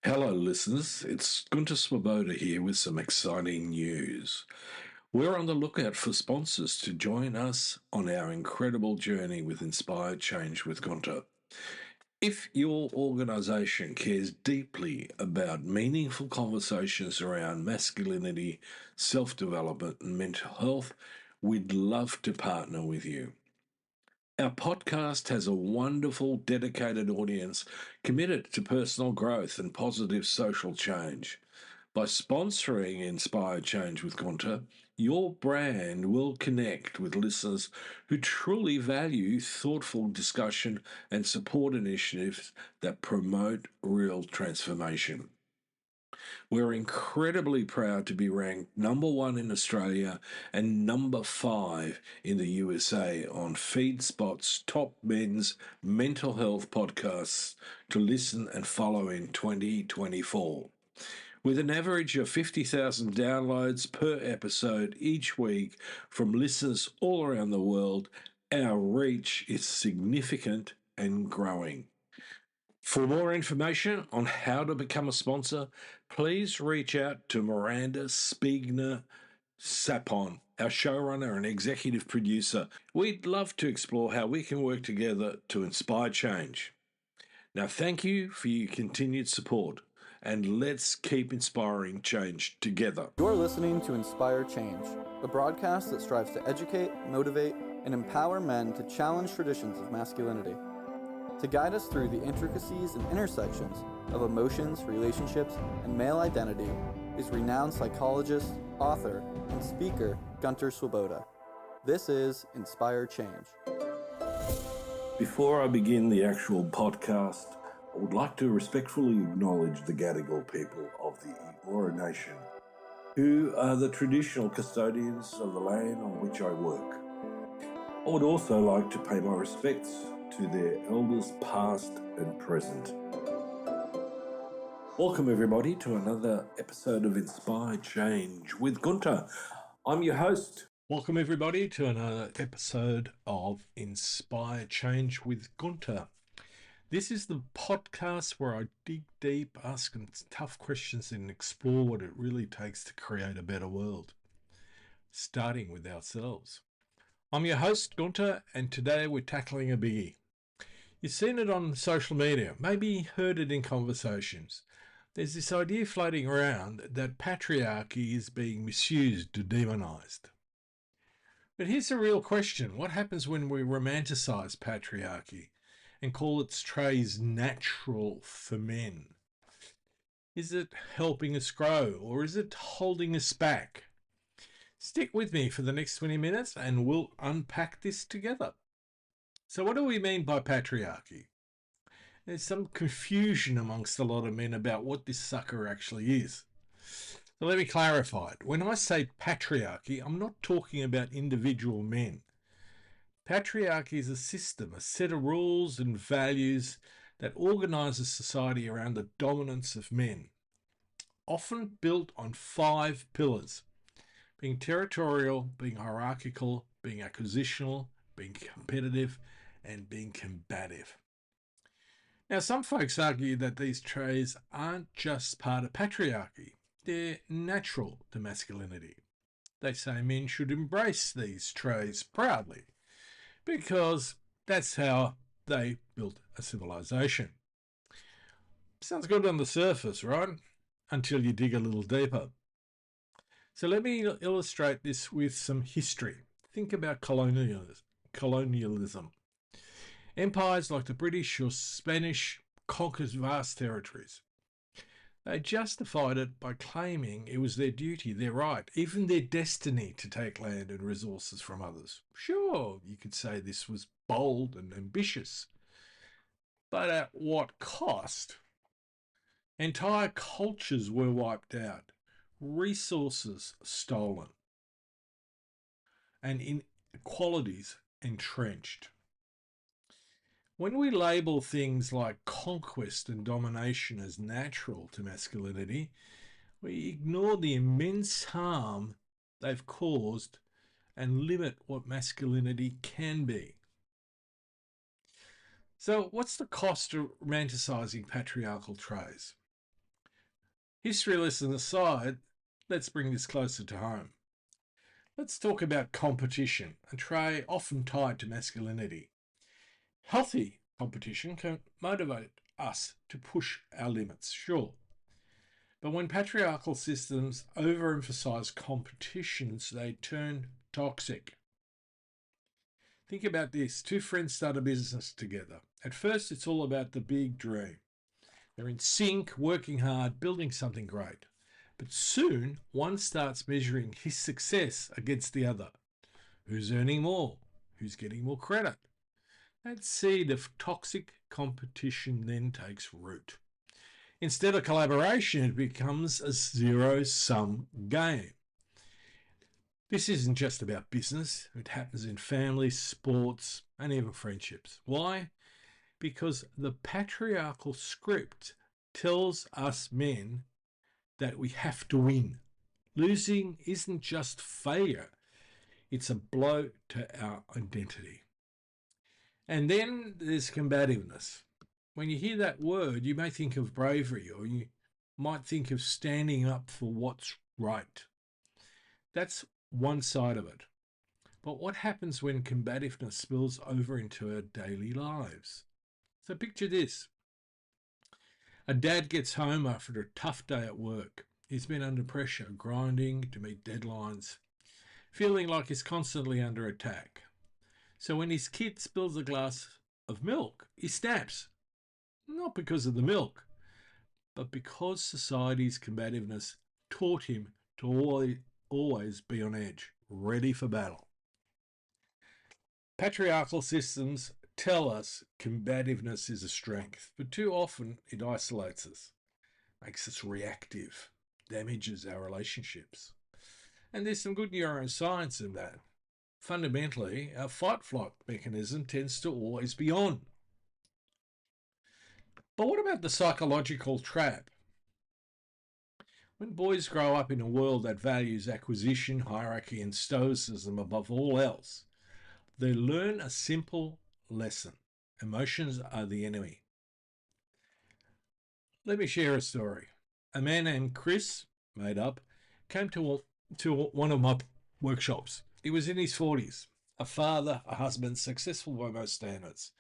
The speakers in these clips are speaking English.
Hello, listeners. It's Gunter here with some exciting news. We're on the lookout for sponsors to join us on our incredible journey with Inspire Change with Gunter. If your organization cares deeply about meaningful conversations around masculinity, self development, and mental health, we'd love to partner with you. Our podcast has a wonderful, dedicated audience committed to personal growth and positive social change. By sponsoring Inspire Change with Gunter, your brand will connect with listeners who truly value thoughtful discussion and support initiatives that promote real transformation. We're incredibly proud to be ranked #1 in Australia and #5 in the USA on FeedSpot's top men's mental health podcasts to listen and follow in 2024. With an average of 50,000 downloads per episode each week from listeners all around the world, our reach is significant and growing. For more information on how to become a sponsor, please reach out to Miranda Spigener-Sapon, our showrunner and executive producer. We'd love to explore how we can work together to inspire change. Now, thank you for your continued support, and let's keep inspiring change together. You're listening to Inspire Change, a broadcast that strives to educate, motivate, and empower men to challenge traditions of masculinity. To guide us through the intricacies and intersections of emotions, relationships, and male identity is renowned psychologist, author, and speaker Gunter Swoboda. This is Inspire Change. Before I begin the actual podcast, I would like to respectfully acknowledge the Gadigal people of the Eora Nation, who are the traditional custodians of the land on which I work. I would also like to pay my respects to their elders past and present. Welcome everybody to another episode of Inspire Change with Gunter. I'm your host. Welcome everybody to another episode of Inspire Change with Gunter. This is the podcast where I dig deep, ask tough questions and explore what it really takes to create a better world, starting with ourselves. I'm your host, Gunter, and today we're tackling a biggie. You've seen it on social media, maybe heard it in conversations. There's this idea floating around that patriarchy is being misused or demonized. But here's the real question. What happens when we romanticize patriarchy and call its traits natural for men? Is it helping us grow, or is it holding us back? Stick with me for the next 20 minutes and we'll unpack this together. So what do we mean by patriarchy? There's some confusion amongst a lot of men about what this sucker actually is. So let me clarify it. When I say patriarchy, I'm not talking about individual men. Patriarchy is a system, a set of rules and values that organizes society around the dominance of men, often built on 5 pillars: being territorial, being hierarchical, being acquisitional, being competitive, and being combative. Now, some folks argue that these traits aren't just part of patriarchy, they're natural to masculinity. They say men should embrace these traits proudly because that's how they built a civilization. Sounds good on the surface, right? Until you dig a little deeper. So let me illustrate this with some history. Think about colonialism. Empires like the British or Spanish conquered vast territories. They justified it by claiming it was their duty, their right, even their destiny to take land and resources from others. Sure, you could say this was bold and ambitious, but at what cost? Entire cultures were wiped out, resources stolen, and inequalities entrenched. When we label things like conquest and domination as natural to masculinity, we ignore the immense harm they've caused and limit what masculinity can be. So what's the cost of romanticizing patriarchal traits? History lesson aside, let's bring this closer to home. Let's talk about competition, a trait often tied to masculinity. Healthy competition can motivate us to push our limits, sure. But when patriarchal systems overemphasize competitions, they turn toxic. Think about this. Two friends start a business together. At first, it's all about the big dream. They're in sync, working hard, building something great. But soon, one starts measuring his success against the other. Who's earning more? Who's getting more credit? That seed of toxic competition then takes root. Instead of collaboration, it becomes a zero-sum game. This isn't just about business. It happens in families, sports, and even friendships. Why? Because the patriarchal script tells us men that we have to win. Losing isn't just failure. It's a blow to our identity. And then there's combativeness. When you hear that word, you may think of bravery, or you might think of standing up for what's right. That's one side of it. But what happens when combativeness spills over into our daily lives? So picture this. A dad gets home after a tough day at work. He's been under pressure, grinding to meet deadlines, feeling like he's constantly under attack. So when his kid spills a glass of milk, he snaps. Not because of the milk, but because society's combativeness taught him to always be on edge, ready for battle. Patriarchal systems tell us combativeness is a strength, but too often it isolates us, makes us reactive, damages our relationships. And there's some good neuroscience in that. Fundamentally, our fight-flight mechanism tends to always be on. But what about the psychological trap? When boys grow up in a world that values acquisition, hierarchy, and stoicism above all else, they learn a simple lesson. Emotions are the enemy. Let me share a story. A man named Chris, made up, came to one of my workshops. He was in his 40s, a father, a husband, successful by most standards.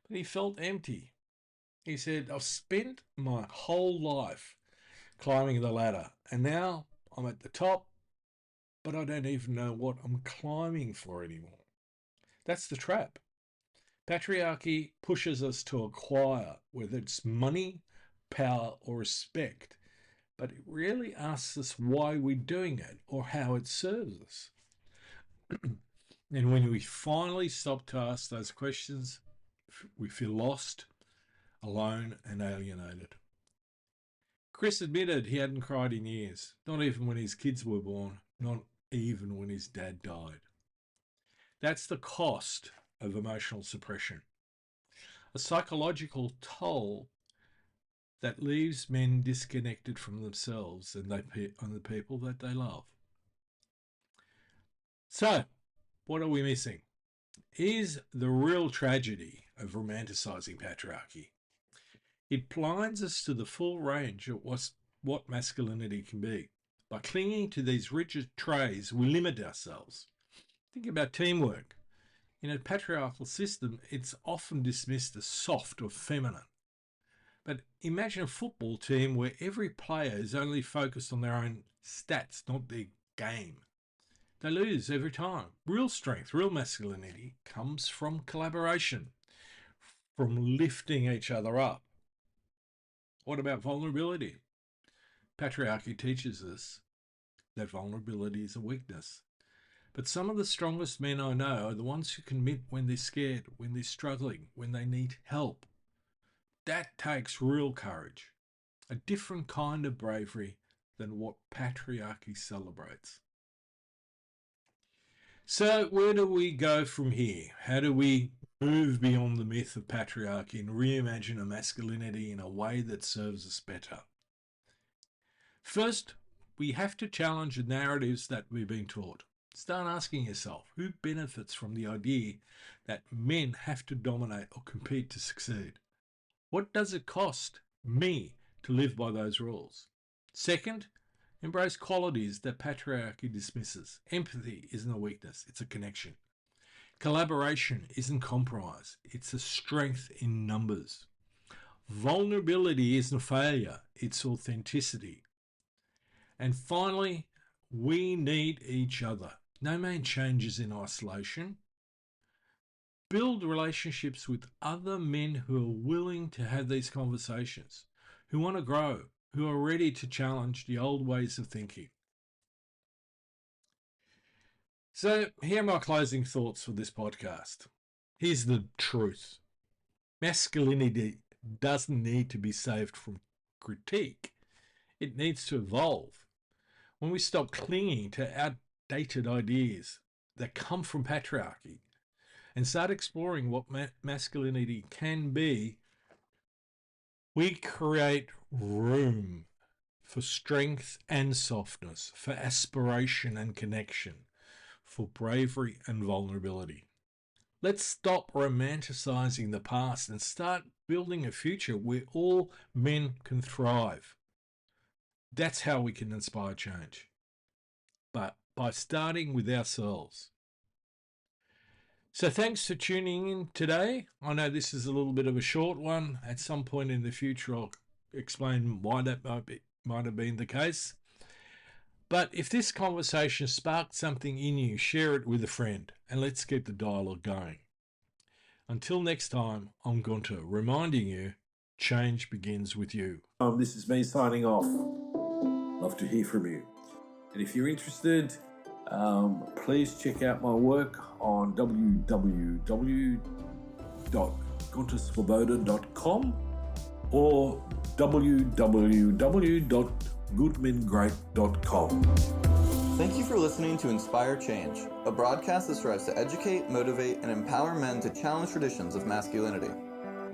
But he felt empty. He said, I've spent my whole life climbing the ladder, and now I'm at the top, but I don't even know what I'm climbing for anymore. That's the trap. Patriarchy pushes us to acquire, whether it's money, power, or respect, but it rarely asks us why we're doing it or how it serves us. And when we finally stop to ask those questions, we feel lost, alone, and alienated. Chris admitted he hadn't cried in years, not even when his kids were born, not even when his dad died. That's the cost of emotional suppression. A psychological toll that leaves men disconnected from themselves and the people that they love. So, what are we missing? Here's the real tragedy of romanticizing patriarchy. It blinds us to the full range of what masculinity can be. By clinging to these rigid traits, we limit ourselves. Think about teamwork. In a patriarchal system, it's often dismissed as soft or feminine. But imagine a football team where every player is only focused on their own stats, not their game. They lose every time. Real strength, real masculinity comes from collaboration, from lifting each other up. What about vulnerability? Patriarchy teaches us that vulnerability is a weakness. But some of the strongest men I know are the ones who can admit when they're scared, when they're struggling, when they need help. That takes real courage, a different kind of bravery than what patriarchy celebrates. So where do we go from here? How do we move beyond the myth of patriarchy and reimagine a masculinity in a way that serves us better? First, we have to challenge the narratives that we've been taught. Start asking yourself, who benefits from the idea that men have to dominate or compete to succeed? What does it cost me to live by those rules? Second, embrace qualities that patriarchy dismisses. Empathy isn't a weakness, it's a connection. Collaboration isn't compromise, it's a strength in numbers. Vulnerability isn't failure, it's authenticity. And finally, we need each other. No man changes in isolation. Build relationships with other men who are willing to have these conversations, who want to grow, who are ready to challenge the old ways of thinking. So, here are my closing thoughts for this podcast. Here's the truth. Masculinity doesn't need to be saved from critique. It needs to evolve. When we stop clinging to outdated ideas that come from patriarchy and start exploring what masculinity can be, we create room for strength and softness, for aspiration and connection, for bravery and vulnerability. Let's stop romanticizing the past and start building a future where all men can thrive. That's how we can inspire change. But by starting with ourselves. So thanks for tuning in today. I know this is a little bit of a short one. At some point in the future, I'll explain why that might have been the case. But if this conversation sparked something in you, share it with a friend and let's keep the dialogue going. Until next time, I'm Gunter, reminding you, change begins with you. This is me signing off. Love to hear from you. And if you're interested, please check out my work on www.guntersvoboda.com or www.goodmengreat.com. Thank you for listening to Inspire Change, a broadcast that strives to educate, motivate, and empower men to challenge traditions of masculinity.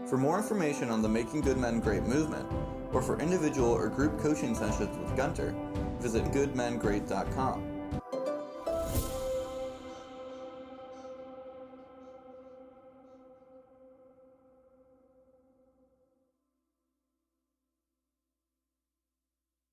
For more information on the Making Good Men Great movement, or for individual or group coaching sessions with Gunter, visit goodmengreat.com.